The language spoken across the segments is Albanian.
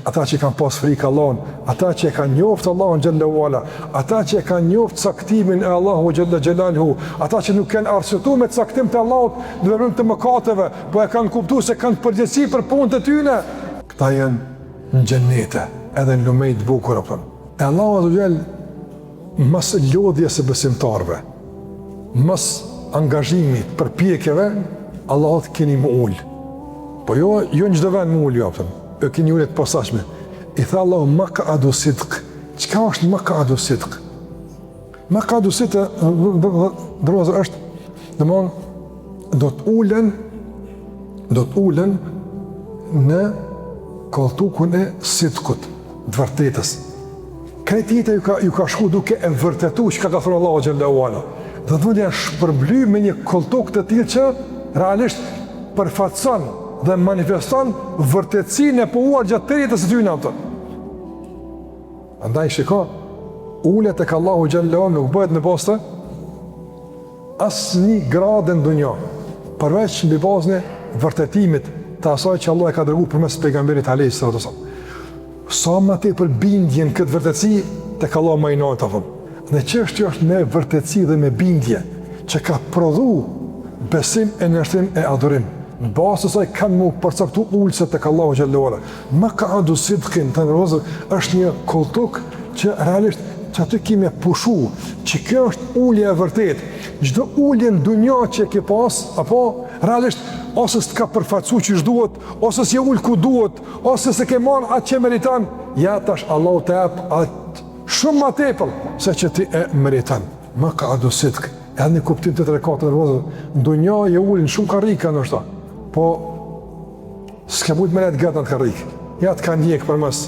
ata që kanë pas frikë Allahun, ata që kanë njoftë Allahun xhallahu ala, ata që kanë njoftë caktimin e Allahu xhalla xhelaluhu, ata që nuk kanë arsyetuar me caktim të Allahut në veprim të mëkateve, po e kanë kuptuar se kanë përgjegjësi për punët e tyre. Këta janë në xhenete, edhe në lume të bukura apo. E Allahu azza xhel mas lodhjes së besimtarëve, mas angazhimit, përpjekjeve, Allahut keni më ul. Po jo në çdo vend më ul japën. E keni ulë të posaçme. I tha Allahu maq'adu sidq. Çka është maq'adu sidq? Maq'adu sidq drozë është, domthon do të ulen në koltukun e sidqut, të vërtetës. Kretita ju ka shku duke e vërtetu që ka thënë Allahu xhallahu ala. Dhe të janë shpërbly me një koltuk të tillë që realisht përfaqëson dhe manifeston vërtetësinë e pohuar gjatë të jetës së tyre ato. Andaj shiko, ulet tek Allahu xhallahu nuk bëhet në bazë asnjë gradë në dunjë, përveç mbi bazën e vërtetimit të asaj që Allah e ka dërguar përmes pejgamberit alayhis salam. Sa më tepër bindjen këtë vërtetësi tek Allah më i lartë apo. Dhe çështja është me vërtetësi dhe me bindje që ka prodhu besim e nërshtim e adhurim. Në basë saj kanë mu përcaktu ullëse tek Allahu xhallahu ala. Maq'adu sidqin të nërëzër është një koltuk që realisht që aty kime pushu, që kjo është ullje e vërtet. Çdo ullje në dunja që ke pas, apo realisht ose s'ka përfaqësu që shduhet, ose s'je ullë ku duhet, ose se ke marrë atë që meritan, ja tash Allahu të jap atë shumë ma tepër se që ti e meritan. Maq'adu sidq. Edhe në kuptim të trekatë në rrëzër, në dunja je ullin shumë karrika nështë ta, po s'ke mujt me letë gëtë në të karrikë. Ja të ka njekë për mes,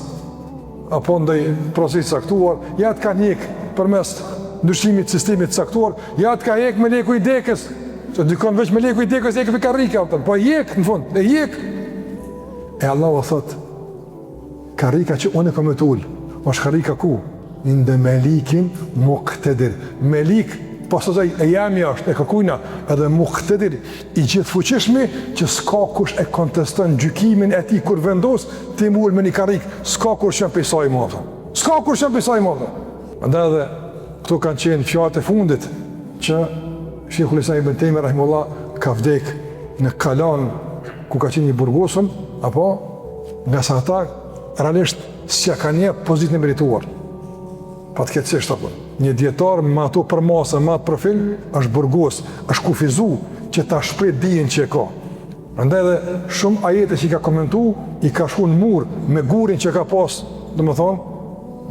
apo ndaj procesit saktuar, ja të ka njekë për mes ndryshimit sistemit saktuar, ja të ka jekë me leku i dekës, që dykon veç me leku i dekës jekë për karrika, po jekë në fund, e jekë. E Allah o thotë, karrika që unë e kom e t'ullë, është karrika ku? Ndë melikin muqtedir. Melik, pasazaj e jami është, e kërkujna, edhe muqtedir, i gjithë fuqishmi, që s'ka kush e konteston gjykimin e ti kur vendos, ti mu ullë me një karik, s'ka kur shën pëjsaj më aftën. S'ka kur shën pëjsaj më aftën. Ndë edhe, këtu kanë qenë fjatë e fundit, që Sheikhul Islam Ibn Taymiyyah rahimullah ka vdek në Kalan, ku ka qenë një burgosën, apo, nga sa ata, realisht, s'ja ka një pozitën e merituar. Patkeqësisht apo. Një dietar me ato përmasa, me atë profil, është burgos, është kufizu që ta shpret dijen që e ka. Prandaj edhe shumë ajete që i ka komentuar, i ka shkuar në mur me gurin që ka pas, domethënë,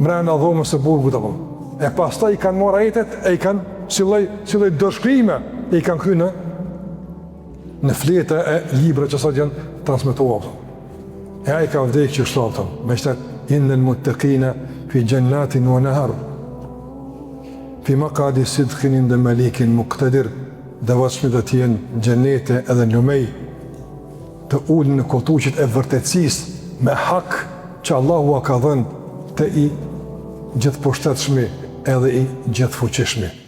mbrana dhomës së burgut apo. E pastaj i kanë marrë ajetet e i kanë si lloj dëshkrime, e i kanë kryer në fleta e libra që sot janë transmetuar. E ai ka vdekë që shtatën, me shtat innal muttaqina fi jannatin wa nahar fi maq'adi sidqin inda malikin muqtadir. Devotshmit do të jenë xhenete edhe në lumej të ulën në koltuqet e vërtetësisë me hak që Allahu ka dhënë të i gjithë poshtetshmi edhe i gjithë fuqishmi.